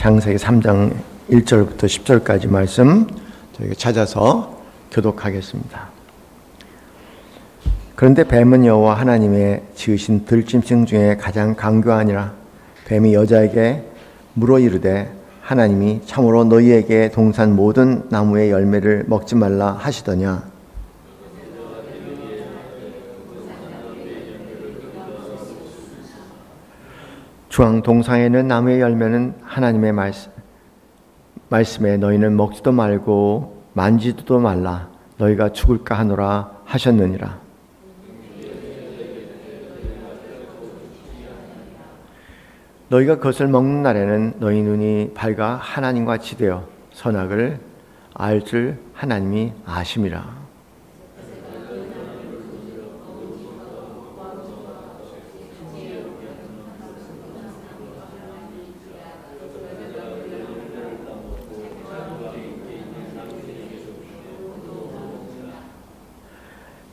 창세기 3장 1절부터 10절까지 말씀 저희가 찾아서 교독하겠습니다. 그런데 뱀은 여호와 하나님의 지으신 들짐승 중에 가장 강교하니라. 뱀이 여자에게 물어 이르되 하나님이 참으로 너희에게 동산 모든 나무의 열매를 먹지 말라 하시더냐. 주황 동산에 있는 나무의 열매는 하나님의 말씀에 너희는 먹지도 말고 만지지도 말라 너희가 죽을까 하노라 하셨느니라. 너희가 그것을 먹는 날에는 너희 눈이 밝아 하나님과 같이 되어 선악을 알 줄 하나님이 아심이라.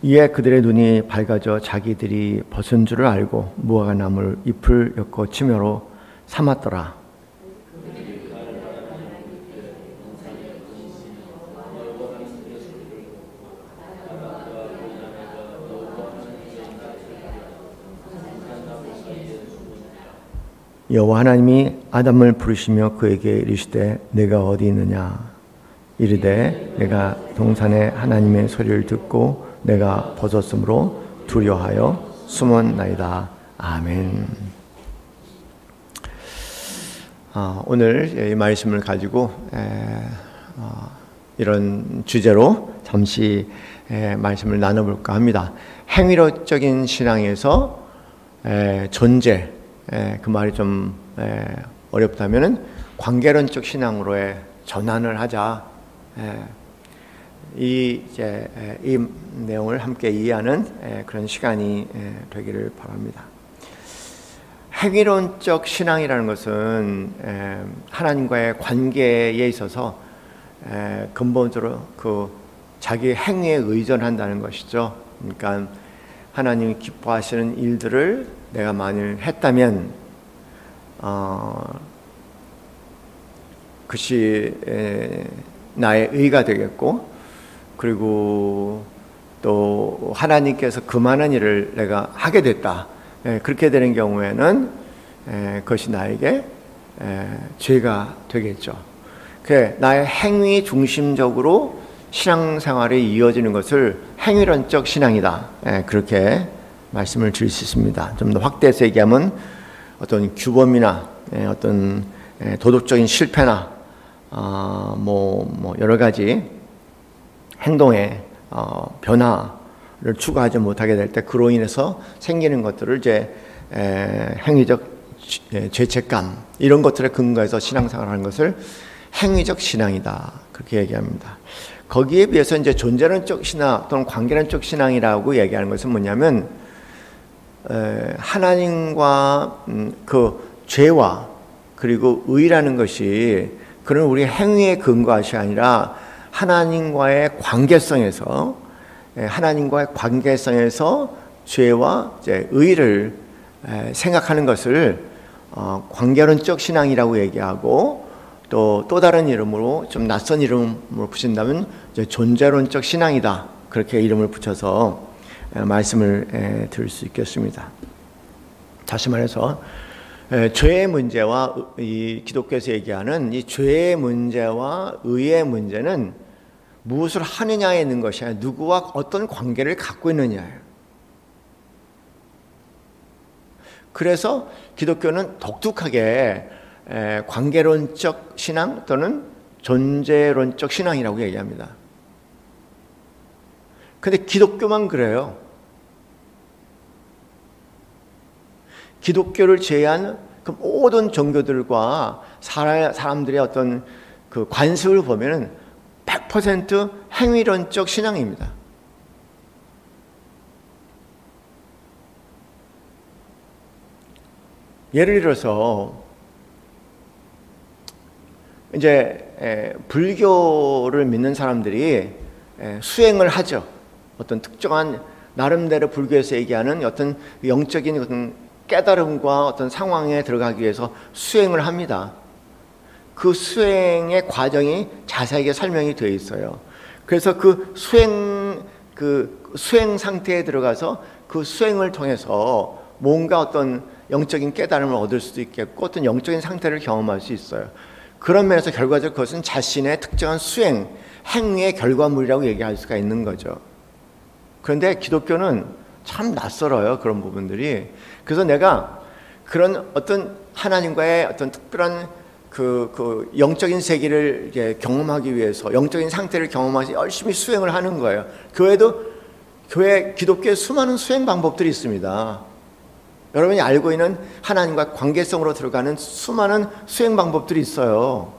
이에 그들의 눈이 밝아져 자기들이 벗은 줄을 알고 무화과 나무를 잎을 엮어 치매로 삼았더라. 여호와 하나님이 아담을 부르시며 그에게 이르시되 내가 어디 있느냐. 이르되 내가 동산에 하나님의 소리를 듣고 내가 벗었으므로 두려워하여 숨었나이다. 아멘. 오늘 이 말씀을 가지고 이런 주제로 잠시 말씀을 나눠볼까 합니다. 행위론적인 신앙에서 존재, 그 말이 좀 어렵다면은 관계론적 신앙으로의 전환을 하자. 이 내용을 함께 이해하는 그런 시간이 되기를 바랍니다. 행위론적 신앙이라는 것은 하나님과의 관계에 있어서 근본적으로 그 자기 행위에 의존한다는 것이죠. 그러니까 하나님이 기뻐하시는 일들을 내가 만일 했다면 그것이 나의 의가 되겠고, 그리고 또 하나님께서 그만한 일을 내가 하게 됐다. 그렇게 되는 경우에는 그것이 나에게 죄가 되겠죠. 나의 행위 중심적으로 신앙생활이 이어지는 것을 행위론적 신앙이다. 그렇게 말씀을 드릴 수 있습니다. 좀 더 확대해서 얘기하면 어떤 규범이나 어떤 도덕적인 실패나 여러 가지 행동의 변화를 추구하지 못하게 될 때 그로 인해서 생기는 것들을 이제 행위적 죄책감 이런 것들에 근거해서 신앙생활하는 것을 행위적 신앙이다 그렇게 얘기합니다. 거기에 비해서 이제 존재론적 신앙 또는 관계론적 신앙이라고 얘기하는 것은 뭐냐면 하나님과 그 죄와 그리고 의라는 것이 그런 우리 행위에 근거한 것이 아니라 하나님과의 관계성에서 죄와 이제 의를 생각하는 것을 관계론적 신앙이라고 얘기하고 또 다른 이름으로 좀 낯선 이름으로 붙인다면 이제 존재론적 신앙이다 그렇게 이름을 붙여서 말씀을 드릴 수 있겠습니다. 다시 말해서 죄의 문제와 이 기독교에서 얘기하는 이 죄의 문제와 의의 문제는 무엇을 하느냐에 있는 것이 아니라 누구와 어떤 관계를 갖고 있느냐예요. 그래서 기독교는 독특하게 관계론적 신앙 또는 존재론적 신앙이라고 얘기합니다. 근데 기독교만 그래요. 기독교를 제외한 그 모든 종교들과 사람들의 어떤 그 관습을 보면은 100% 행위론적 신앙입니다. 예를 들어서 이제 불교를 믿는 사람들이 수행을 하죠. 어떤 특정한 나름대로 불교에서 얘기하는 어떤 영적인 어떤 깨달음과 어떤 상황에 들어가기 위해서 수행을 합니다. 그 수행의 과정이 자세하게 설명이 되어 있어요. 그래서 그 수행 상태에 들어가서 그 수행을 통해서 뭔가 어떤 영적인 깨달음을 얻을 수도 있겠고 어떤 영적인 상태를 경험할 수 있어요. 그런 면에서 결과적으로 그것은 자신의 특정한 수행, 행위의 결과물이라고 얘기할 수가 있는 거죠. 그런데 기독교는 참 낯설어요, 그런 부분들이. 그래서 내가 그런 어떤 하나님과의 어떤 특별한 그 영적인 세계를 이제 경험하기 위해서, 영적인 상태를 경험하기 위해서 열심히 수행을 하는 거예요. 기독교에 수많은 수행 방법들이 있습니다. 여러분이 알고 있는 하나님과 관계성으로 들어가는 수많은 수행 방법들이 있어요.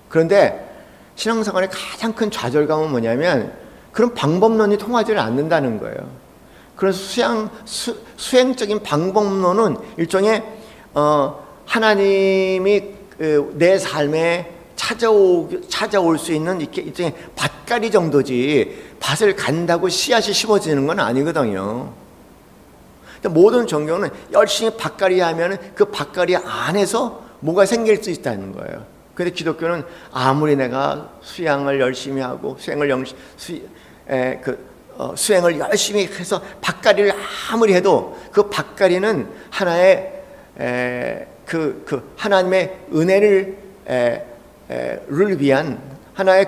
그런데 신앙생활의 가장 큰 좌절감은 뭐냐면 그런 방법론이 통하지를 않는다는 거예요. 그래서 수행적인 방법론은 일종의 하나님이 내 삶에 찾아올 수 있는 일종의 밭가리 정도지, 밭을 간다고 씨앗이 심어지는 건 아니거든요. 모든 종교는 열심히 밭가리 하면 그 밭가리 안에서 뭐가 생길 수 있다는 거예요. 그런데 기독교는 아무리 내가 수양을 열심히 하고 수행을 열심히 해서 밭가리를 아무리 해도 그 밭가리는 하나의 하나님의 은혜를 위한 하나의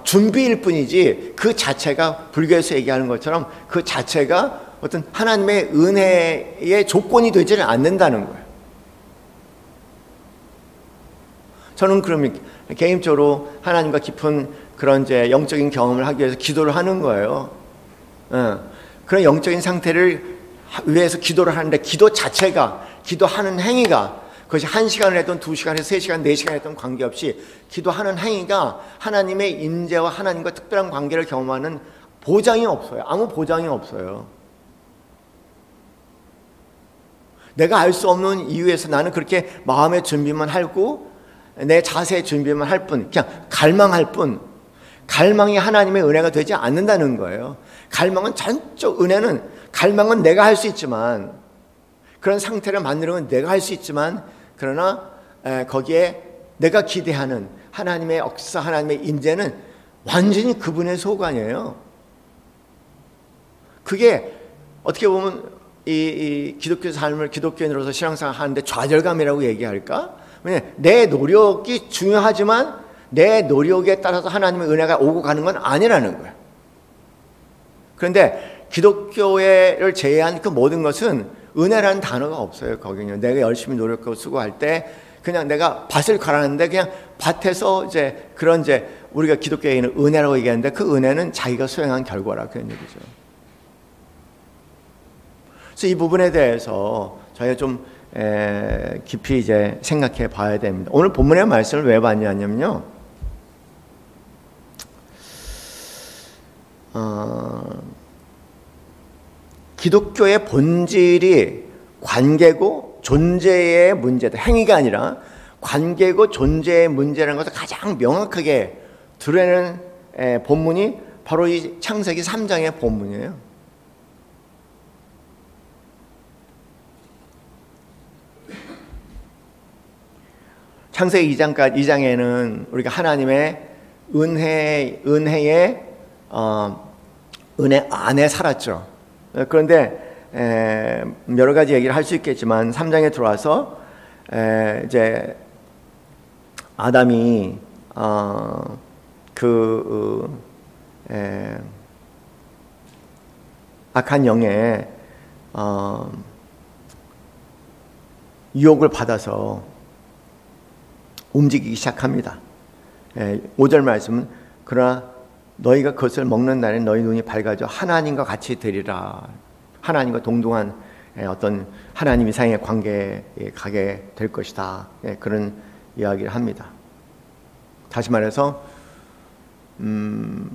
준비일 뿐이지, 그 자체가 불교에서 얘기하는 것처럼 그 자체가 어떤 하나님의 은혜의 조건이 되지는 않는다는 거예요. 저는 그러면 개인적으로 하나님과 깊은 그런 이제 영적인 경험을 하기 위해서 기도를 하는 거예요. 그런 영적인 상태를 위해서 기도를 하는데, 기도 자체가, 기도하는 행위가, 그것이 1시간을 했던 2시간, 3시간, 4시간 했던 관계없이 기도하는 행위가 하나님의 임재와 하나님과 특별한 관계를 경험하는 보장이 없어요. 아무 보장이 없어요. 내가 알 수 없는 이유에서 나는 그렇게 마음의 준비만 하고 내 자세의 준비만 할 뿐, 그냥 갈망할 뿐, 갈망이 하나님의 은혜가 되지 않는다는 거예요. 갈망은 내가 할 수 있지만, 그런 상태를 만드는 건 내가 할 수 있지만, 그러나 거기에 내가 기대하는 하나님의 역사, 하나님의 임재는 완전히 그분의 소관이에요. 그게 어떻게 보면 이 기독교 삶을 기독교인으로서 신앙생활 하는데 좌절감이라고 얘기할까? 왜냐하면 내 노력이 중요하지만 내 노력에 따라서 하나님의 은혜가 오고 가는 건 아니라는 거예요. 그런데 기독교를 제외한 그 모든 것은 은혜라는 단어가 없어요. 거기는 내가 열심히 노력하고 수고할 때 그냥 내가 밭을 갈았는데 그냥 밭에서 우리가 기독교에는 은혜라고 얘기하는데, 그 은혜는 자기가 수행한 결과라, 그런 얘기죠. 그래서 이 부분에 대해서 저희가 좀 깊이 이제 생각해 봐야 됩니다. 오늘 본문의 말씀을 왜 봤냐면요, 기독교의 본질이 관계고 존재의 문제다, 행위가 아니라 관계고 존재의 문제라는 것을 가장 명확하게 드러내는 본문이 바로 이 창세기 3장의 본문이에요. 창세기 2장에는 우리가 하나님의 은혜 안에 살았죠. 그런데 여러 가지 얘기를 할 수 있겠지만 3장에 들어와서 이제 아담이 악한 영의 유혹을 받아서 움직이기 시작합니다. 5절 말씀은 그러나 너희가 그것을 먹는 날에 너희 눈이 밝아져 하나님과 같이 되리라. 하나님과 동등한 어떤 하나님 이상의 관계에 가게 될 것이다. 그런 이야기를 합니다. 다시 말해서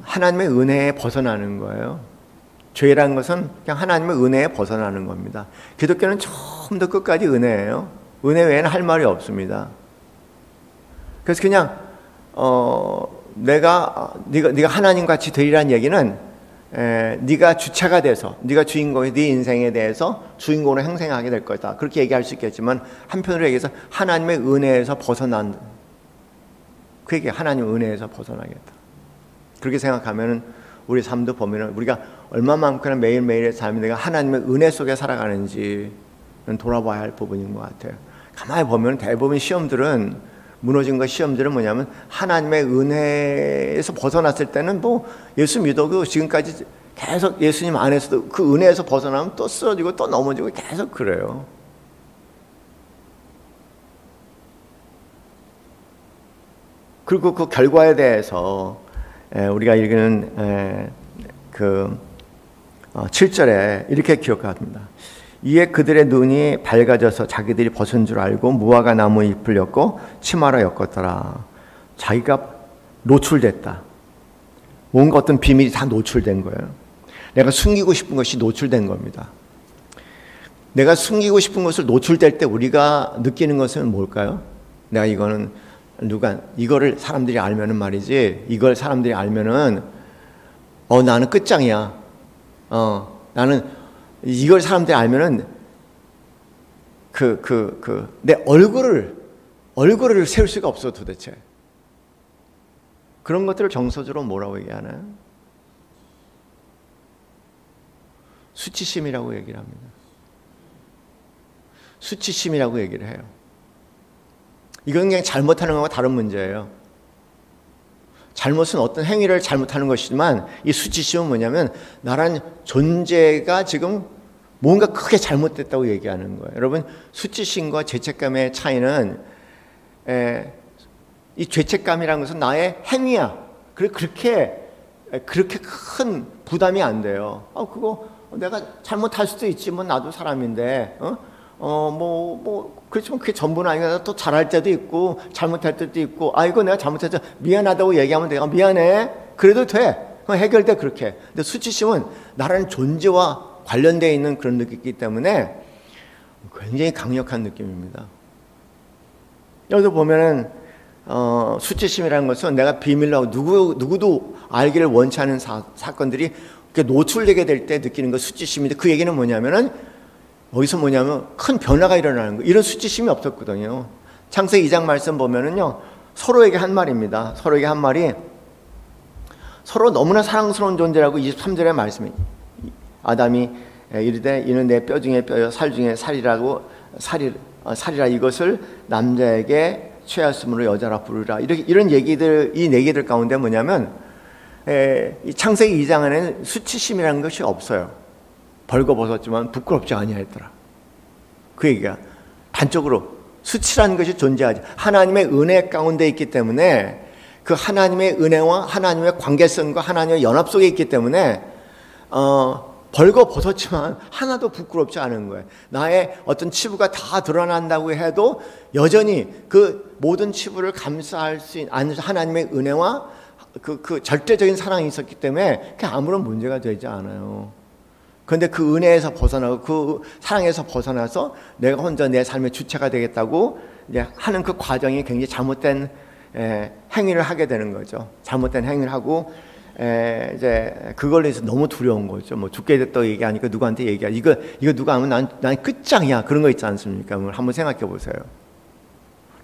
하나님의 은혜에 벗어나는 거예요. 죄라는 것은 그냥 하나님의 은혜에 벗어나는 겁니다. 기독교는 처음부터 끝까지 은혜예요. 은혜 외에는 할 말이 없습니다. 그래서 그냥 네가 하나님 같이 되리라는 얘기는 네가 주체가 돼서, 네가 주인공이 네 인생에 대해서 주인공으로 행생하게 될 거다, 그렇게 얘기할 수 있겠지만, 한편으로 얘기해서 하나님의 은혜에서 벗어난 그게 하나님 은혜에서 벗어나겠다. 그렇게 생각하면 우리 삶도 보면 우리가 얼마만큼이나 매일매일의 삶이 내가 하나님의 은혜 속에 살아가는지는 돌아봐야 할 부분인 것 같아요. 가만히 보면 대부분 시험들은 무너진 것 시험들은 뭐냐면 하나님의 은혜에서 벗어났을 때는 뭐 예수 믿어도 지금까지 계속 예수님 안에서도 그 은혜에서 벗어나면 또 쓰러지고 또 넘어지고 계속 그래요. 그리고 그 결과에 대해서 우리가 읽는 그 7절에 이렇게 기록합니다. 이에 그들의 눈이 밝아져서 자기들이 벗은 줄 알고 무화과 나무 잎을 엮고 치마로 엮었더라. 자기가 노출됐다. 뭔가 어떤 비밀이 다 노출된 거예요. 내가 숨기고 싶은 것이 노출된 겁니다. 내가 숨기고 싶은 것을 노출될 때 우리가 느끼는 것은 뭘까요? 내가 이거를 사람들이 알면은 말이지, 이걸 사람들이 알면은 나는 끝장이야. 나는 이걸 사람들이 알면은 내 얼굴을 세울 수가 없어 도대체. 그런 것들을 정서적으로 뭐라고 얘기하나요? 수치심이라고 얘기를 합니다. 수치심이라고 얘기를 해요. 이건 그냥 잘못하는 것과 다른 문제예요. 잘못은 어떤 행위를 잘못하는 것이지만 이 수치심은 뭐냐면 나란 존재가 지금 뭔가 크게 잘못됐다고 얘기하는 거예요. 여러분, 수치심과 죄책감의 차이는 이 죄책감이라는 것은 나의 행위야. 그렇게 큰 부담이 안 돼요. 그거 내가 잘못할 수도 있지. 뭐 나도 사람인데. 그렇지만 그게 전부는 아니라 또 잘할 때도 있고 잘못할 때도 있고 이거 내가 잘못해서 미안하다고 얘기하면 내가 미안해. 그래도 돼. 해결돼 그렇게. 근데 수치심은 나라는 존재와 관련되어 있는 그런 느낌이기 때문에 굉장히 강력한 느낌입니다. 여기서 보면은 수치심이라는 것은 내가 비밀로 하고 누구도 알기를 원치 않은 사건들이 노출되게 될 때 느끼는 것 수치심인데 그 얘기는 뭐냐면은 어디서 뭐냐면 큰 변화가 일어나는 거예요. 이런 수치심이 없었거든요. 창세기 2장 말씀 보면은요, 서로에게 한 말입니다. 서로에게 한 말이 서로 너무나 사랑스러운 존재라고 23절의 말씀이 아담이 이르되 이는 내 뼈 중에 뼈요 살 중에 살이라 이것을 남자에게 취하였으므로 여자라 부르라. 이런 얘기들, 이 얘기들 가운데 뭐냐면 이 창세기 2장 안에는 수치심이라는 것이 없어요. 벌거벗었지만 부끄럽지 아니하였더라. 그 얘기가 단적으로 수치라는 것이 존재하지. 하나님의 은혜 가운데 있기 때문에 그 하나님의 은혜와 하나님의 관계성과 하나님의 연합 속에 있기 때문에 벌거벗었지만 하나도 부끄럽지 않은 거예요. 나의 어떤 치부가 다 드러난다고 해도 여전히 그 모든 치부를 감싸할 수 있는 하나님의 은혜와 그 절대적인 사랑이 있었기 때문에 그게 아무런 문제가 되지 않아요. 그런데 그 은혜에서 벗어나고 그 사랑에서 벗어나서 내가 혼자 내 삶의 주체가 되겠다고 이제 하는 그 과정이 굉장히 잘못된 행위를 하게 되는 거죠. 잘못된 행위를 하고 이제 그걸로 해서 너무 두려운 거죠. 뭐 죽게 됐다고 얘기하니까 누구한테 얘기하 이거 누가 하면 난 끝장이야. 그런 거 있지 않습니까? 한번 생각해 보세요.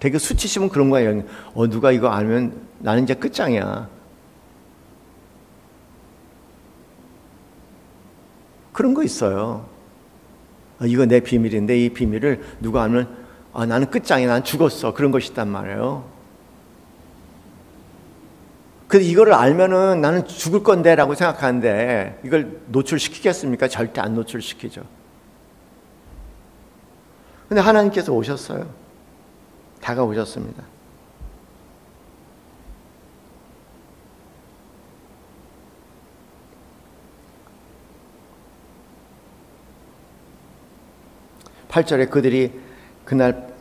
되게 수치심은 그런 거예요. 누가 이거 알면 나는 이제 끝장이야. 그런 거 있어요. 이거 내 비밀인데 이 비밀을 누가 알면 나는 끝장이야. 난 죽었어. 그런 것이 있단 말이에요. 그래서 이거를 알면은 나는 죽을 건데 라고 생각하는데 이걸 노출시키겠습니까? 절대 안 노출시키죠. 근데 하나님께서 오셨어요. 다가오셨습니다. 팔 절에 그들이 그날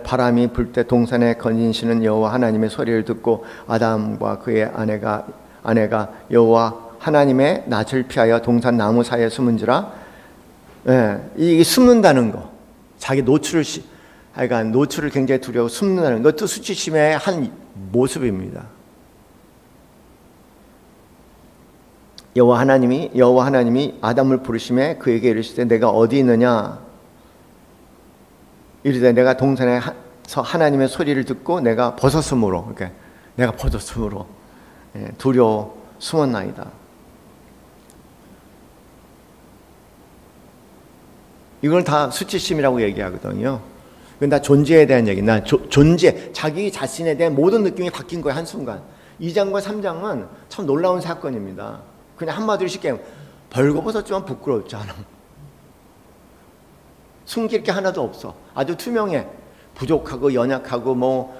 바람이 불 때 동산에 거니시는 여호와 하나님의 소리를 듣고 아담과 그의 아내가 여호와 하나님의 낯을 피하여 동산 나무 사이에 숨은지라. 이게 숨는다는 거, 자기 노출을 굉장히 두려워 숨는다는 것도 수치심의 한 모습입니다. 여호와 하나님이 아담을 부르심에 그에게 이르시되 내가 어디 있느냐. 이르되 내가 동산에 하나님의 소리를 듣고 내가 벗었으므로, 그러니까 내가 벗었으므로 두려워 숨었나이다. 이걸 다 수치심이라고 얘기하거든요. 그건 다 존재에 대한 얘기. 존재, 자기 자신에 대한 모든 느낌이 바뀐 거예요, 한순간. 2장과 3장은 참 놀라운 사건입니다. 그냥 한마디로 쉽게 벌거벗었지만 부끄럽지 않아. 숨길 게 하나도 없어. 아주 투명해. 부족하고 연약하고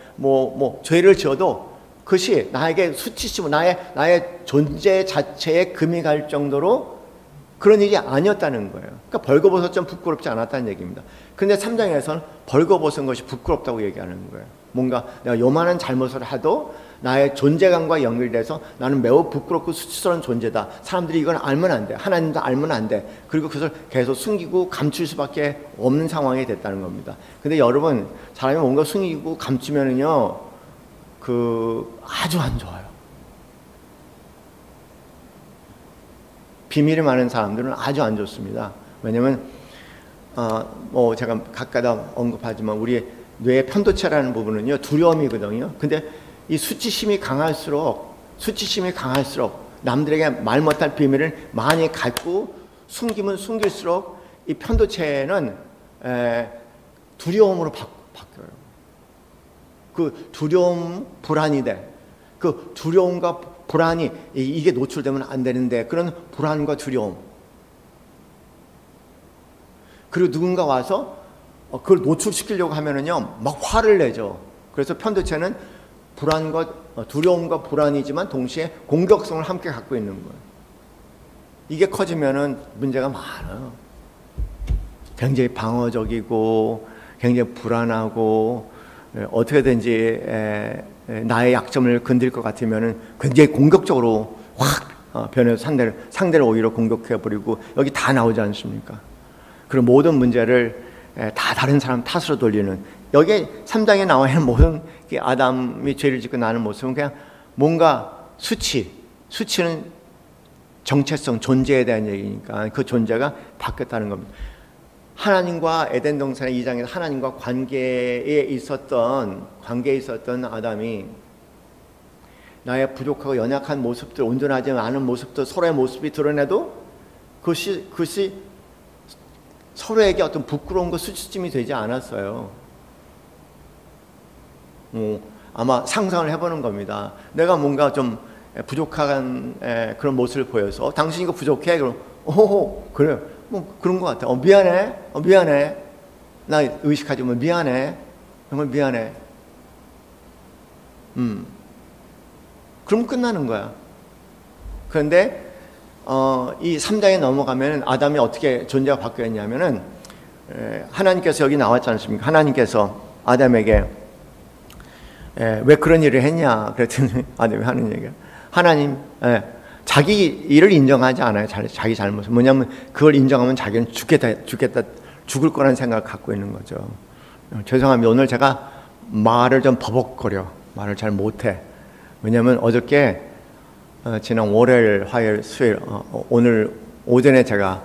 죄를 지어도 그것이 나에게 수치심으로 나의 존재 자체에 금이 갈 정도로 그런 일이 아니었다는 거예요. 그러니까 벌거벗었지만 부끄럽지 않았다는 얘기입니다. 그런데 3장에서는 벌거벗은 것이 부끄럽다고 얘기하는 거예요. 뭔가 내가 요만한 잘못을 해도 나의 존재감과 연결돼서 나는 매우 부끄럽고 수치스러운 존재다. 사람들이 이걸 알면 안 돼. 하나님도 알면 안 돼. 그리고 그것을 계속 숨기고 감출 수밖에 없는 상황이 됐다는 겁니다. 근데 여러분, 사람이 뭔가 숨기고 감추면은요, 아주 안 좋아요. 비밀이 많은 사람들은 아주 안 좋습니다. 왜냐면 제가 가까다 언급하지만 우리 뇌의 편도체라는 부분은요, 두려움이거든요. 근데 이 수치심이 강할수록 남들에게 말 못할 비밀을 많이 갖고 숨기면 숨길수록 이 편도체는 두려움으로 바뀌어요. 그 두려움, 불안이 돼. 그 두려움과 불안이 이게 노출되면 안 되는데 그런 불안과 두려움. 그리고 누군가 와서 그걸 노출시키려고 하면은요, 막 화를 내죠. 그래서 편도체는 두려움과 불안이지만 동시에 공격성을 함께 갖고 있는 거예요. 이게 커지면은 문제가 많아요. 굉장히 방어적이고, 굉장히 불안하고, 어떻게든지 나의 약점을 건드릴 것 같으면은 굉장히 공격적으로 확 변해서 상대를 오히려 공격해버리고, 여기 다 나오지 않습니까? 그리고 모든 문제를 다 다른 사람 탓으로 돌리는, 여기 3장에 나와 있는 모든 아담이 죄를 짓고 나는 모습은 그냥 뭔가 수치는 정체성, 존재에 대한 얘기니까 그 존재가 바뀌었다는 겁니다. 하나님과 에덴 동산의 2장에서 하나님과 관계에 있었던 아담이 나의 부족하고 연약한 모습들, 온전하지 않은 모습들, 서로의 모습이 드러내도 그것이 서로에게 어떤 부끄러운 거, 수치심이 되지 않았어요. 아마 상상을 해보는 겁니다. 내가 뭔가 좀 부족한 그런 모습을 보여서 당신 이거 부족해? 그럼 그래, 그런 것 같아. 미안해. 나 의식하지 뭐 미안해. 정말 미안해. 그럼 끝나는 거야. 그런데 이 3장에 넘어가면 아담이 어떻게 존재가 바뀌었냐면은 하나님께서 여기 나왔지 않습니까? 하나님께서 아담에게 왜 그런 일을 했냐 그랬더니 아담이 하는 얘기야. 하나님, 자기 일을 인정하지 않아요. 자기 잘못을. 뭐냐면 그걸 인정하면 자기는 죽을 거라는 생각을 갖고 있는 거죠. 죄송합니다. 오늘 제가 말을 좀 버벅거려. 말을 잘 못해. 왜냐면 어저께 지난 월요일, 화요일, 수요일 오늘 오전에 제가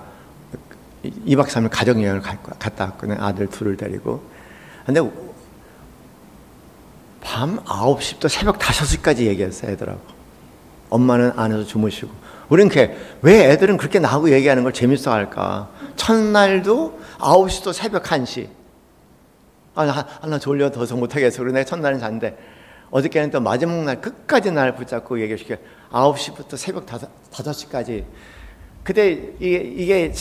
2박 3일 가족여행을 갔다 왔거든요. 아들 둘을 데리고. 근데 밤 9시부터 새벽 5시까지 얘기했어요, 애들하고. 엄마는 안에서 주무시고. 우리는 왜 애들은 그렇게 나하고 얘기하는 걸 재밌어 할까? 첫날도 9시부터 새벽 1시. 나 졸려 더 못하겠어. 그러고 내가 첫날은 잤는데 어저께는 또 마지막 날 끝까지 날 붙잡고 얘기시켜. 9시부터 새벽 5시까지. 그때 이게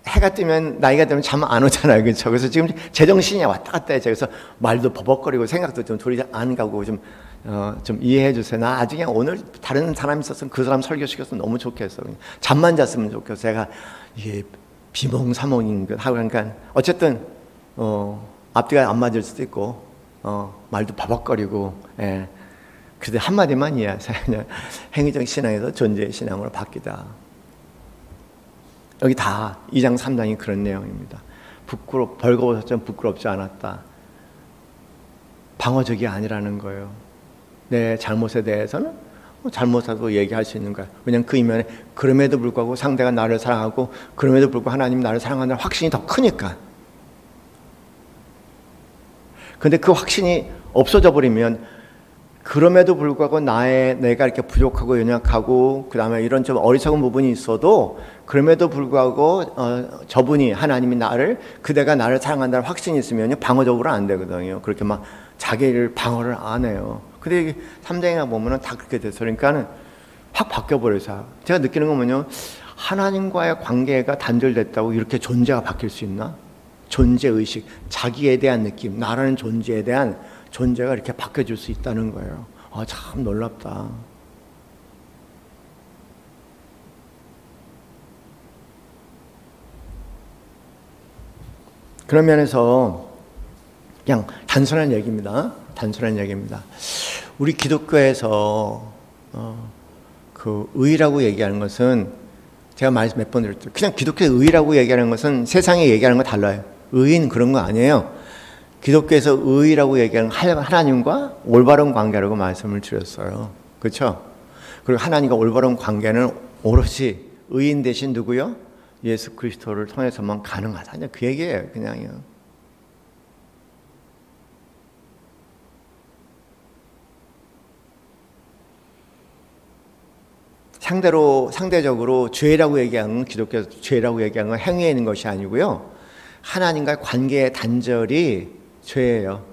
해가 뜨면, 나이가 되면 잠 안 오잖아요. 그렇죠? 그래서 지금 제정신이 왔다 갔다 해서 그래서 말도 버벅거리고 생각도 좀 돌이 안 가고 좀 이해해 주세요. 나 나중에 오늘 다른 사람이 있었으면 그 사람 설교시켰으면 너무 좋겠어. 잠만 잤으면 좋겠어. 제가 이게 비몽사몽인 것 하고 그러니까 어쨌든 앞뒤가 안 맞을 수도 있고 말도 버벅거리고 그런데 한마디만 이해하세요. 행위적 신앙에서 존재의 신앙으로 바뀌다. 여기 다 2장 3장이 그런 내용입니다. 벌거벗었지만 부끄럽지 않았다. 방어적이 아니라는 거예요. 내 잘못에 대해서는 잘못하고 얘기할 수 있는 거야. 왜냐하면 그 이면에 그럼에도 불구하고 상대가 나를 사랑하고 그럼에도 불구하고 하나님 나를 사랑한다는 확신이 더 크니까. 근데 그 확신이 없어져 버리면 그럼에도 불구하고 내가 이렇게 부족하고 연약하고 그다음에 이런 좀 어리석은 부분이 있어도 그럼에도 불구하고 저분이 하나님이 그대가 나를 사랑한다는 확신이 있으면 방어적으로 안 되거든요. 그렇게 막 자기를 방어를 안 해요. 근데 삼장이나 보면은 다 그렇게 돼서 그러니까는 확 바뀌어 버려서 제가 느끼는 건 뭐냐면 하나님과의 관계가 단절됐다고 이렇게 존재가 바뀔 수 있나? 존재의식, 자기에 대한 느낌, 나라는 존재에 대한 존재가 이렇게 바뀌어질 수 있다는 거예요. 참 놀랍다. 그런 면에서 그냥 단순한 얘기입니다. 단순한 얘기입니다. 우리 기독교에서 그 의라고 얘기하는 것은 제가 말씀 몇 번 드렸죠. 그냥 기독교의 의라고 얘기하는 것은 세상에 얘기하는 거 달라요. 의인 그런 거 아니에요. 기독교에서 의라고 얘기하는 하나님과 올바른 관계라고 말씀을 드렸어요. 그렇죠? 그리고 하나님과 올바른 관계는 오롯이 의인 대신 누구요? 예수 그리스도를 통해서만 가능하다. 그 얘기예요. 그냥요. 상대적으로 죄라고 얘기하는 건 기독교에서 죄라고 얘기하는 건 행위에 있는 것이 아니고요. 하나님과의 관계의 단절이 죄예요.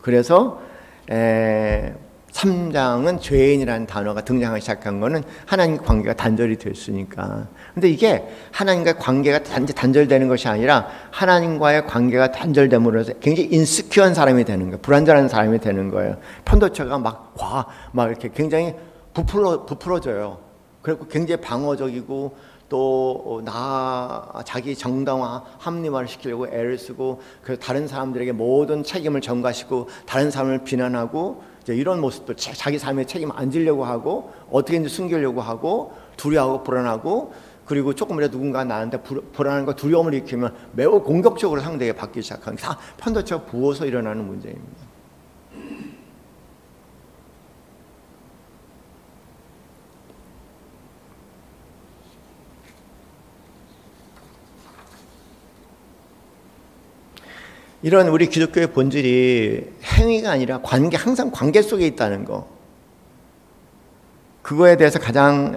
그래서 3장은 죄인이라는 단어가 등장하기 시작한 거는 하나님과 관계가 단절이 됐으니까. 근데 이게 하나님과의 관계가 단절되는 것이 아니라 하나님과의 관계가 단절됨으로 해서 굉장히 인스큐어한 사람이 되는 거예요. 불안전한 사람이 되는 거예요. 편도체가 막 이렇게 굉장히 부풀어져요. 그리고 굉장히 방어적이고 또 자기 정당화 합리화를 시키려고 애를 쓰고 그래서 다른 사람들에게 모든 책임을 전가시고 다른 사람을 비난하고 이제 이런 모습도 자기 삶의 책임 안 지려고 하고 어떻게든지 숨기려고 하고 두려워하고 불안하고 그리고 조금이라도 누군가 나한테 불안함과 두려움을 일으키면 매우 공격적으로 상대에게 받기 시작하는 다 편도체가 부어서 일어나는 문제입니다. 이런 우리 기독교의 본질이 행위가 아니라 항상 관계 속에 있다는 거. 그거에 대해서 가장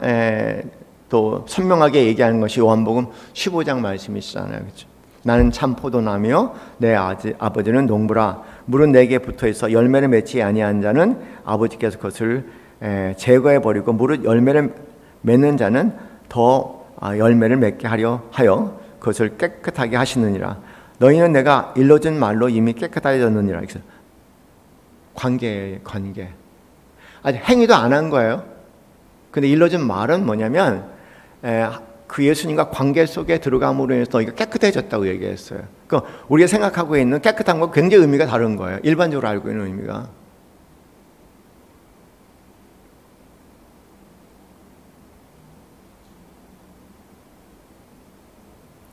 또 선명하게 얘기하는 것이 요한복음 15장 말씀이시잖아요. 그렇죠? 나는 참 포도나며 내 아버지는 농부라. 물은 내게 붙어있어 열매를 맺지 아니한 자는 아버지께서 그것을 제거해 버리고 물은 열매를 맺는 자는 더 열매를 맺게 하려 하여 그것을 깨끗하게 하시느니라. 너희는 내가 일러준 말로 이미 깨끗해졌느니라. 관계. 아직 행위도 안 한 거예요. 근데 일러준 말은 뭐냐면 그 예수님과 관계 속에 들어감으로 인해서 너희가 깨끗해졌다고 얘기했어요. 그러니까 우리가 생각하고 있는 깨끗한 거 굉장히 의미가 다른 거예요. 일반적으로 알고 있는 의미가.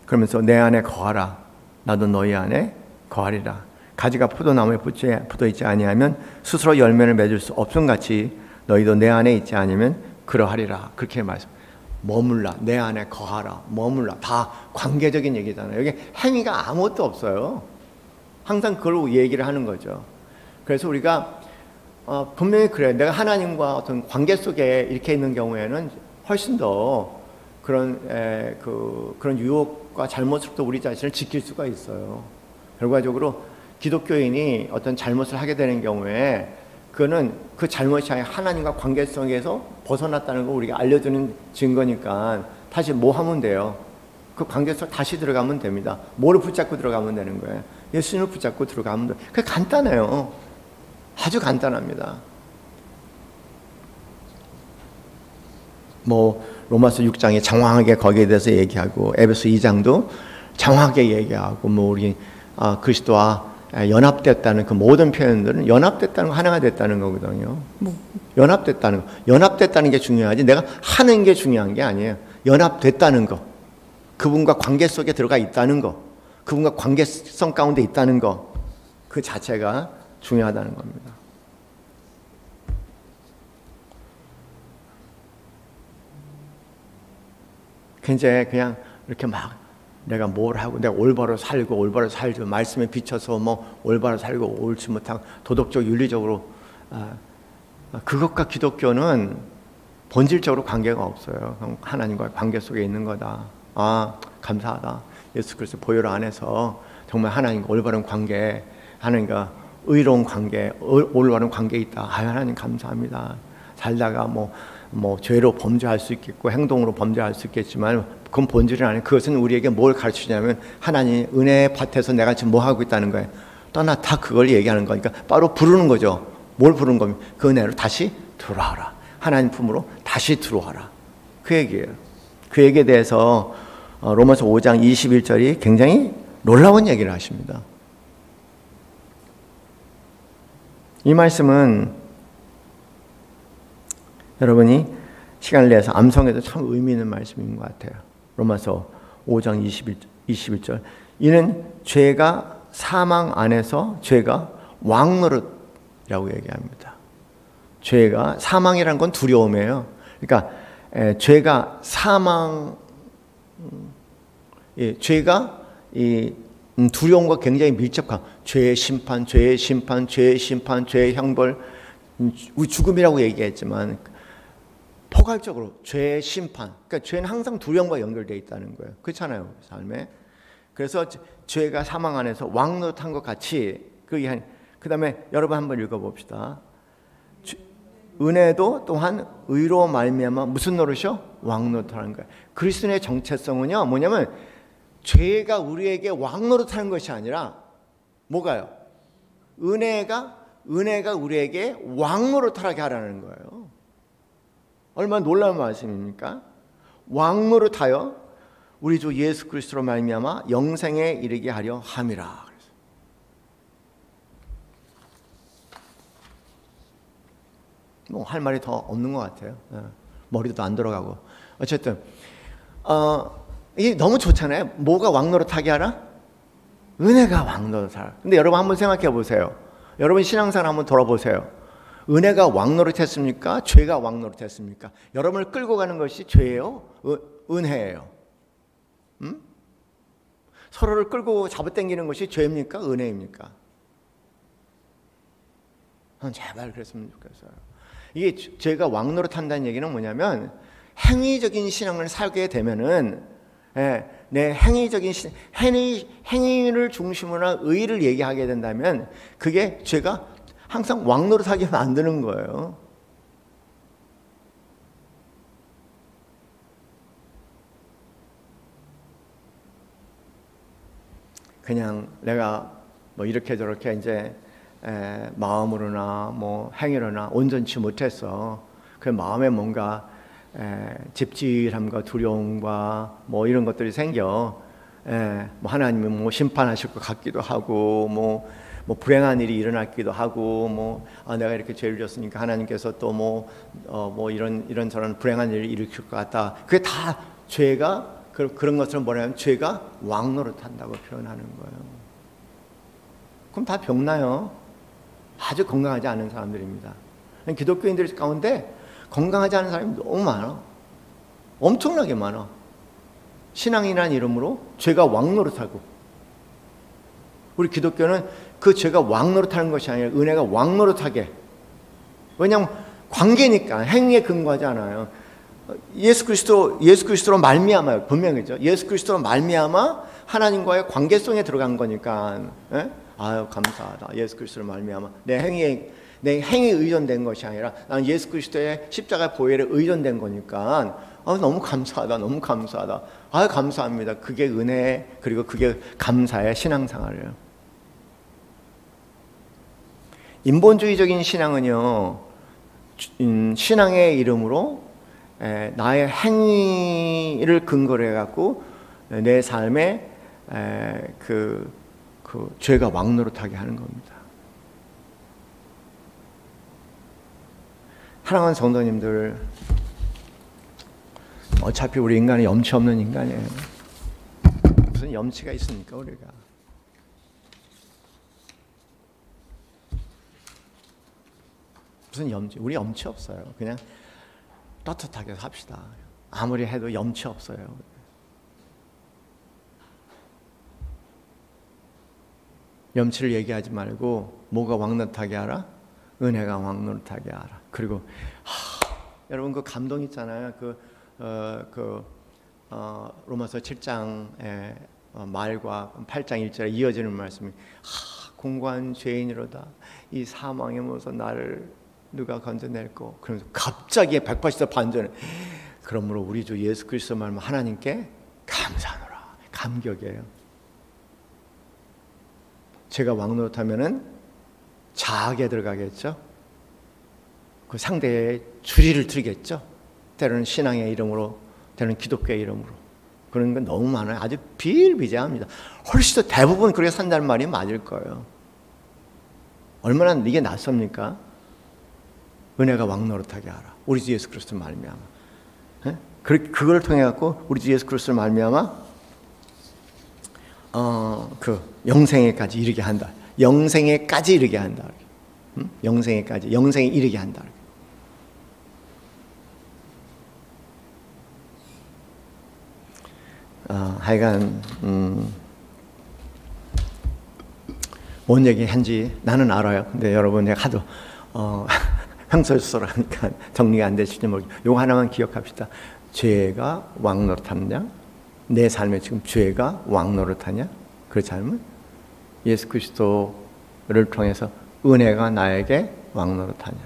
그러면서 내 안에 거하라. 나도 너희 안에 거하리라. 가지가 포도나무에 붙어있지 아니하면 스스로 열매를 맺을 수 없음같이 너희도 내 안에 있지 않으면 그러하리라. 그렇게 말씀. 머물라. 내 안에 거하라. 머물라. 다 관계적인 얘기잖아요. 여기 행위가 아무것도 없어요. 항상 그걸 얘기를 하는 거죠. 그래서 우리가 분명히 그래요. 내가 하나님과 어떤 관계 속에 이렇게 있는 경우에는 훨씬 더 그런 유혹과 잘못으로부터 우리 자신을 지킬 수가 있어요. 결과적으로 기독교인이 어떤 잘못을 하게 되는 경우에 그거는 그 잘못이 아니라 하나님과 관계성에서 벗어났다는 걸 우리가 알려주는 증거니까 다시 뭐 하면 돼요? 그 관계성 다시 들어가면 됩니다. 뭐를 붙잡고 들어가면 되는 거예요? 예수님을 붙잡고 들어가면 돼요. 그게 간단해요. 아주 간단합니다. 로마서 6장에 장황하게 거기에 대해서 얘기하고 에베소 2장도 장황하게 얘기하고 우리 그리스도와 연합됐다는 그 모든 표현들은 연합됐다는 거, 하나가 됐다는 거거든요. 연합됐다는 게 중요하지 내가 하는 게 중요한 게 아니에요. 연합됐다는 거, 그분과 관계 속에 들어가 있다는 거, 그분과 관계성 가운데 있다는 거, 그 자체가 중요하다는 겁니다. 굉장히 그냥 이렇게 막 내가 뭘 하고 내가 올바로 살고 말씀에 비춰서 뭐 올바로 살고 옳지 못하고 도덕적 윤리적으로 그것과 기독교는 본질적으로 관계가 없어요. 하나님과의 관계 속에 있는 거다. 감사하다. 예수 그리스도 보혈 안에서 정말 하나님과 올바른 관계, 하나님과 의로운 관계, 올바른 관계에 있다. 하나님 감사합니다. 살다가 뭐 죄로 범죄할 수 있겠고 행동으로 범죄할 수 있겠지만 그건 본질은 아니에요. 그것은 우리에게 뭘 가르치냐면 하나님 은혜의 밭에서 내가 지금 뭐 하고 있다는 거예요. 떠나 다 그걸 얘기하는 거니까 바로 부르는 거죠. 뭘 부르는 겁니까? 그 은혜로 다시 들어와라. 하나님 품으로 다시 들어와라. 그 얘기예요. 그 얘기에 대해서 로마서 5장 21절이 굉장히 놀라운 얘기를 하십니다. 이 말씀은 여러분이 시간을 내서 암송해도 참 의미 있는 말씀인 것 같아요. 로마서 5장 21절. 이는 죄가 사망 안에서 죄가 왕노릇이라고 얘기합니다. 죄가 사망이란 건 두려움이에요. 그러니까 죄가 사망, 죄가 이 두려움과 굉장히 밀접한 죄의 심판, 죄의 심판, 죄의 심판, 죄의 형벌, 우리 죽음이라고 얘기했지만 포괄적으로 죄의 심판. 그러니까 죄는 항상 두려움과 연결되어 있다는 거예요. 그렇잖아요, 삶에. 그래서 죄가 사망 안에서 왕노릇한 것 같이 그 다음에 여러분 한번 읽어봅시다. 은혜도 또한 의로 말미암아 무슨 노릇이요? 왕노릇하는 거예요. 그리스도의 정체성은요 뭐냐면 죄가 우리에게 왕노릇하는 것이 아니라 뭐가요? 은혜가 우리에게 왕노릇하게 하라는 거예요. 얼마나 놀라운 말씀입니까? 왕노릇하여 우리 주 예수 그리스도로 말미암아 영생에 이르게 하려 함이라. 뭐 할 말이 더 없는 것 같아요. 머리도 안 들어가고. 어쨌든 이게 너무 좋잖아요. 뭐가 왕노릇하게 하라? 은혜가 왕노릇하라. 근데 여러분 한번 생각해 보세요. 여러분 신앙생활 한번 돌아보세요. 은혜가 왕노릇했습니까? 죄가 왕노릇했습니까? 여러분을 끌고 가는 것이 죄예요? 은혜예요? 서로를 끌고 잡아당기는 것이 죄입니까? 은혜입니까? 제발 그랬으면 좋겠어요. 이게 죄가 왕노릇한다는 얘기는 뭐냐면 행위적인 신앙을 살게 되면은 내 행위적인 행위를 중심으로 의를 얘기하게 된다면 그게 죄가 항상 왕노릇하게 만드는 거예요. 그냥 내가 뭐 이렇게 저렇게 이제 마음으로나 뭐 행위로나 온전치 못했어. 그 마음에 뭔가 집질함과 두려움과 뭐 이런 것들이 생겨. 뭐 하나님이 뭐 심판하실 것 같기도 하고 뭐 불행한 일이 일어났기도 하고 내가 이렇게 죄를 졌으니까 하나님께서 또 뭐 이런 저런 불행한 일을 일으킬 것 같다. 그게 다 죄가 그런 것처럼 뭐냐면 죄가 왕노릇한다고 표현하는 거예요. 그럼 다 병나요. 아주 건강하지 않은 사람들입니다. 기독교인들 가운데 건강하지 않은 사람이 너무 많아. 엄청나게 많아. 신앙이라는 이름으로 죄가 왕노릇하고. 우리 기독교는 그 죄가 왕노릇하는 것이 아니라 은혜가 왕노릇하게. 왜냐하면 관계니까 행위에 근거하지 않아요. 예수 그리스도로 말미암아요. 분명히죠. 예수 그리스도로 말미암아 하나님과의 관계성에 들어간 거니까. 아유 감사하다. 예수 그리스도로 말미암아 내 행위에 의존된 것이 아니라 나는 예수 그리스도의 십자가 보혈에 의존된 거니까 너무 감사하다. 너무 감사하다. 아유 감사합니다. 그게 은혜 그리고 그게 감사의 신앙생활이에요. 인본주의적인 신앙은요 신앙의 이름으로 나의 행위를 근거로 해갖고 내 삶에 그 죄가 왕노릇하게 하는 겁니다. 사랑하는 성도님들, 어차피 우리 인간은 염치 없는 인간이에요. 무슨 염치가 있습니까 우리가? 무슨 염치? 우리 염치 없어요. 그냥 떳떳하게 삽시다. 아무리 해도 염치 없어요. 염치를 얘기하지 말고 뭐가 왕노릇하게 하라? 은혜가 왕노릇하게 하라. 그리고 여러분 그 감동 있잖아요. 로마서 7장의 말과 8장 1절에 이어지는 말씀이 공고한 죄인이로다. 이 사망의 무서 나를 누가 건져낼꼬. 그러면서 갑자기 180도 반전해. 그러므로 우리 주 예수 그리스도 말면 하나님께 감사하노라. 감격이에요. 제가 왕노릇하면은 자학에 들어가겠죠. 그 상대의 주리를 틀겠죠. 때로는 신앙의 이름으로, 때로는 기독교의 이름으로. 그런 건 너무 많아요. 아주 비일비재합니다. 훨씬 더 대부분 그렇게 산다는 말이 맞을 거예요. 얼마나 이게 낫습니까? 은혜가 왕노릇하게 하라. 우리 주 예수 그리스도 말미암아. 그걸 통해 갖고 우리 주 예수 그리스도 말미암아 그 영생에까지 이르게 한다. 영생에까지 이르게 한다. 영생에까지, 영생에 이르게 한다. 하여간 뭔 얘기 한지 나는 알아요. 근데 여러분 내가 하도 횡설수설 하니까 정리가 안 되실지 모르겠어요. 이거 하나만 기억합시다. 죄가 왕노릇하느냐? 내 삶에 지금 죄가 왕노릇하냐? 그렇지 않으면 예수 그리스도를 통해서 은혜가 나에게 왕노릇하냐?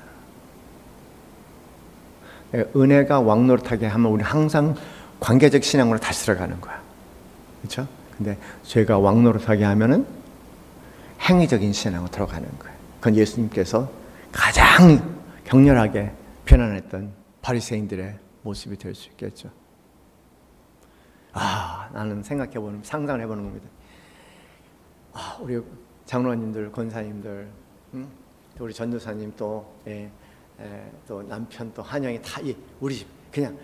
은혜가 왕노릇하게 하면 우리 항상 관계적 신앙으로 다시 들어가는 거야. 그렇죠? 근데 죄가 왕노릇하게 하면은 행위적인 신앙으로 들어가는 거예요. 그건 예수님께서 가장 격렬하게 비난했던 바리새인들의 모습이 될 수 있겠죠. 나는 생각해보는, 상상을 해보는 겁니다. 우리 장로님들, 권사님들, 또 우리 전도사님, 또 남편, 또 한영이 다 우리 집 그냥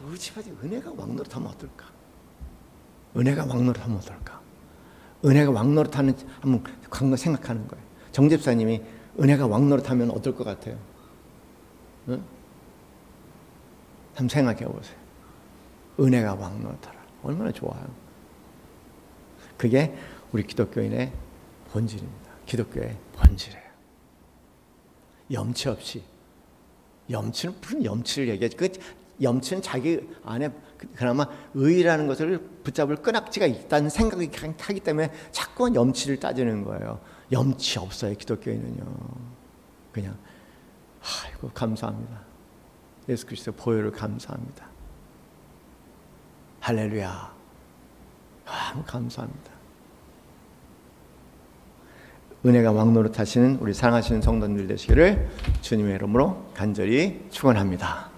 우리 집에 은혜가 왕노릇하면 어떨까? 은혜가 왕노릇하면 어떨까? 은혜가 왕노릇하는 한번 생각하는 거예요. 정 집사님이 은혜가 왕노릇하면 어떨 것 같아요? 응? 한번 생각해 보세요. 은혜가 왕노릇하라. 얼마나 좋아요. 그게 우리 기독교인의 본질입니다. 기독교의 본질이에요. 염치 없이. 염치는 무슨 염치를 얘기하지? 그 염치는 자기 안에 그나마 의라는 것을 붙잡을 끈악지가 있다는 생각이 하기 때문에 자꾸만 염치를 따지는 거예요. 염치 없어요. 기독교인은요. 그냥 아이고 감사합니다. 예수 그리스도 보혈을 감사합니다. 할렐루야. 감사합니다. 은혜가 왕노릇하시는 우리 사랑하시는 성도님들 되시기를 주님의 이름으로 간절히 축원합니다.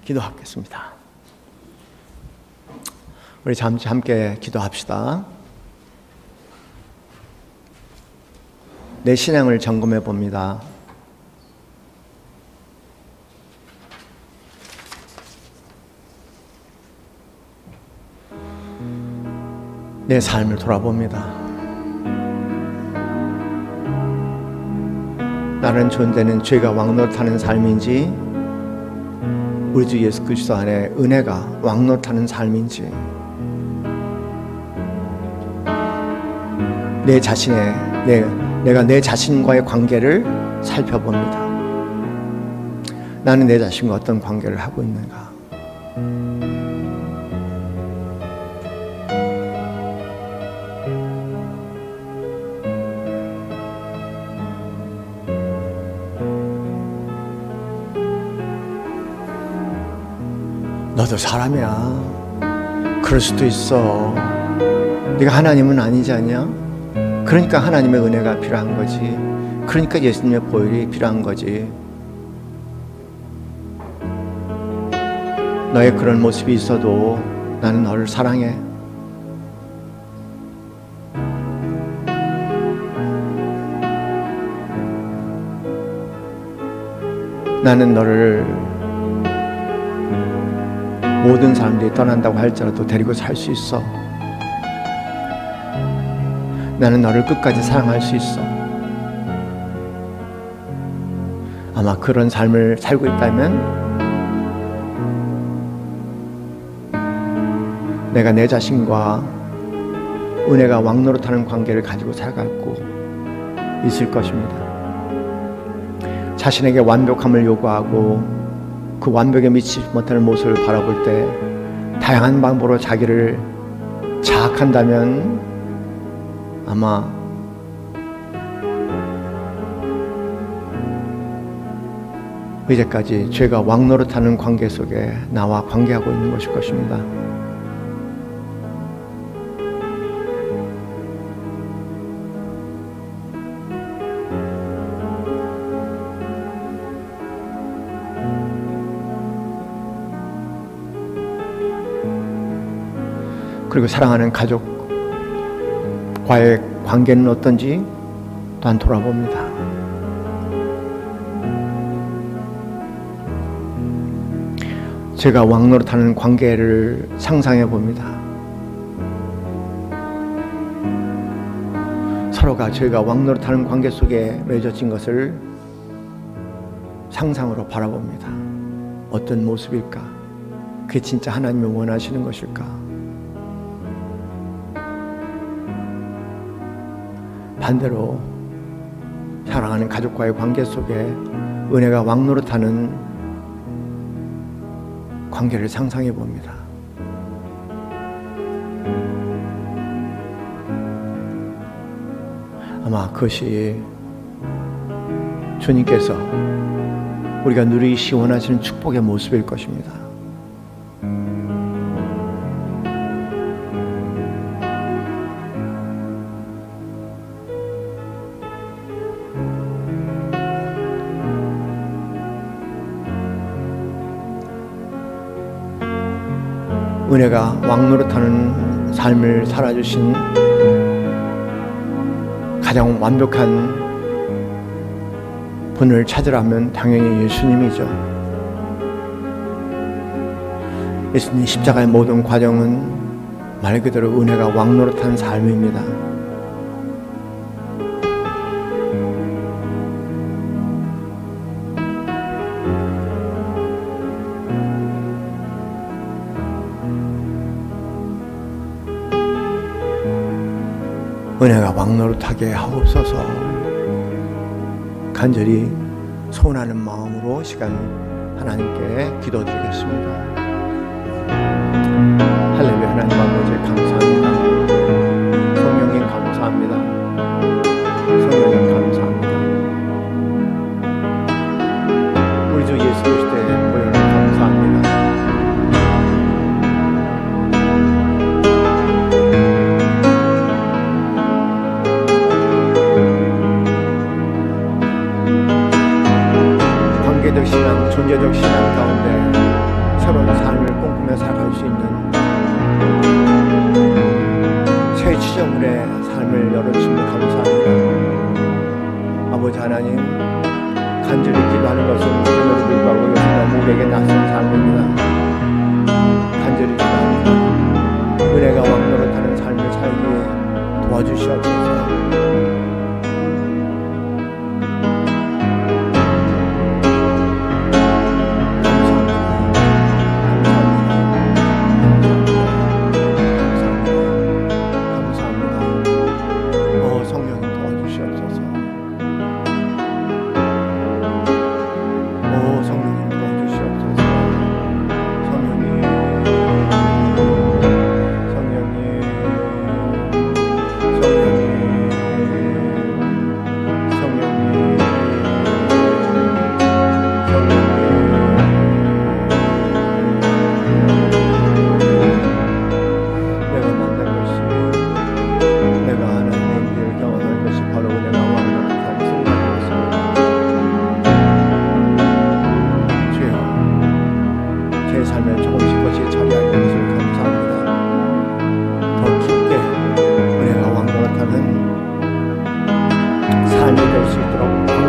기도하겠습니다. 우리 잠시 함께 기도합시다. 내 신앙을 점검해 봅니다. 내 삶을 돌아봅니다. 나는 존재는 죄가 왕노릇하는 삶인지 우리 주 예수 그리스도 안에 은혜가 왕노릇하는 삶인지 내 자신의 내가 내 자신과의 관계를 살펴봅니다. 나는 내 자신과 어떤 관계를 하고 있는가? 너도 사람이야. 그럴 수도 있어. 네가 하나님은 아니지 않냐? 그러니까 하나님의 은혜가 필요한 거지. 그러니까 예수님의 보혈이 필요한 거지. 너의 그런 모습이 있어도 나는 너를 사랑해. 나는 너를 모든 사람들이 떠난다고 할지라도 데리고 살 수 있어. 나는 너를 끝까지 사랑할 수 있어. 아마 그런 삶을 살고 있다면 내가 내 자신과 은혜가 왕노릇하는 관계를 가지고 살아가고 있을 것입니다. 자신에게 완벽함을 요구하고 그 완벽에 미치지 못하는 모습을 바라볼 때 다양한 방법으로 자기를 자학한다면 아마 이제까지 죄가 왕노릇하는 관계 속에 나와 관계하고 있는 것일 것입니다. 그리고 사랑하는 가족과의 관계는 어떤지 또한 돌아봅니다. 제가 왕노릇하는 관계를 상상해 봅니다. 서로가 저희가 왕노릇하는 관계 속에 맺어진 것을 상상으로 바라봅니다. 어떤 모습일까? 그게 진짜 하나님이 원하시는 것일까? 반대로 사랑하는 가족과의 관계 속에 은혜가 왕노릇하는 관계를 상상해 봅니다. 아마 그것이 주님께서 우리가 누리시 원하시는 축복의 모습일 것입니다. 은혜가 왕노릇하는 삶을 살아주신 가장 완벽한 분을 찾으라면 당연히 예수님이죠. 예수님 십자가의 모든 과정은 말 그대로 은혜가 왕노릇한 삶입니다. 은혜가 왕노릇하게 하옵소서. 간절히 소원하는 마음으로 시간 하나님께 기도드리겠습니다. 할렐루야. 하나님 아버지 감사합니다. 성령님 감사합니다. 성령님 감사합니다. 우리 주 예수 그리스도의 보혈을 감사합니다. 관계적 신앙, 존재적 신앙 가운데 새로운 삶을 꿈꾸며 살아갈 수 있는 새 지점의 삶을 열어주시면 감사합니다. 아버지 하나님, 간절히 기도하는 것은 그럼에도 불구하고 요즘 우리에게 낯선 삶입니다. 간절히 기도합니다. 은혜가 왕노릇하는 삶을 살기에 도와주시옵소서.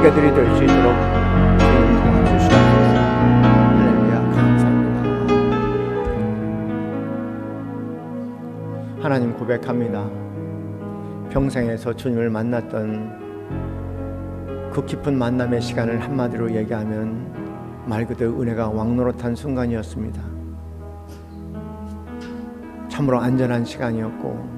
관계들이 될 수 있도록 도와주시옵소서. 할렐루야. 감사합니다. 하나님 고백합니다. 평생에서 주님을 만났던 그 깊은 만남의 시간을 한마디로 얘기하면 말 그대로 은혜가 왕노릇한 순간이었습니다. 참으로 안전한 시간이었고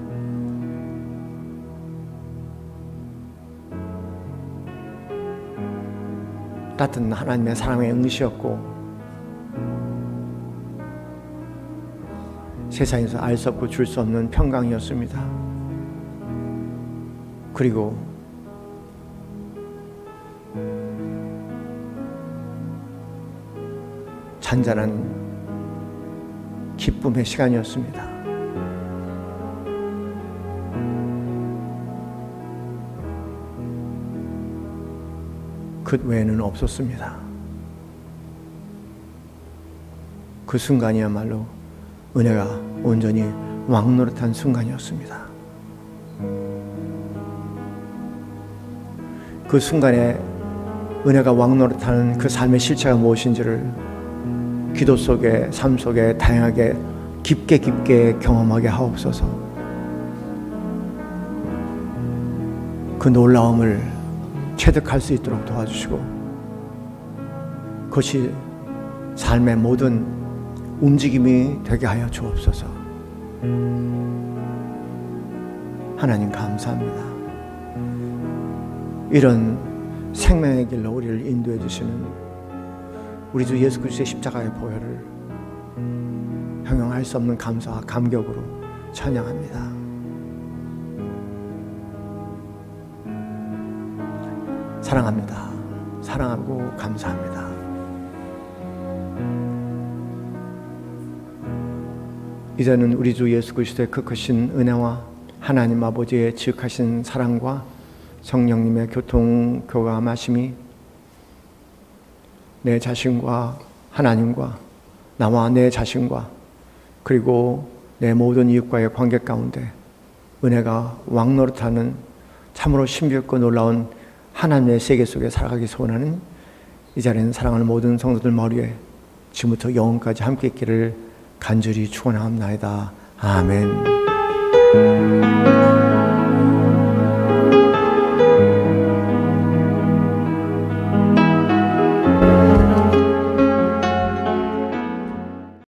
같은 하나님의 사랑의 응시였고, 세상에서 알 수 없고 줄 수 없는 평강이었습니다. 그리고 잔잔한 기쁨의 시간이었습니다. 그 외에는 없었습니다. 그 순간이야말로 은혜가 온전히 왕노릇한 순간이었습니다. 그 순간에 은혜가 왕노릇하는 그 삶의 실체가 무엇인지를 기도 속에, 삶 속에 다양하게 깊게 경험하게 하옵소서. 그 놀라움을 체득할 수 있도록 도와주시고, 그것이 삶의 모든 움직임이 되게 하여 주옵소서. 하나님 감사합니다. 이런 생명의 길로 우리를 인도해 주시는 우리 주 예수 그리스도의 십자가의 보혈을 형용할 수 없는 감사와 감격으로 찬양합니다. 사랑합니다. 사랑하고 감사합니다. 이제는 우리 주 예수 그리스도의 그 크신 은혜와 하나님 아버지의 지극하신 사랑과 성령님의 교통교감하심이 내 자신과 하나님과 나와 내 자신과 그리고 내 모든 이웃과의 관계 가운데 은혜가 왕노릇하는 참으로 신비롭고 놀라운 하나님의 세계 속에 살아가기 소원하는 이 자리에는 사랑하는 모든 성도들 머리에 지금부터 영원까지 함께 있기를 간절히 축원하옵나이다. 아멘.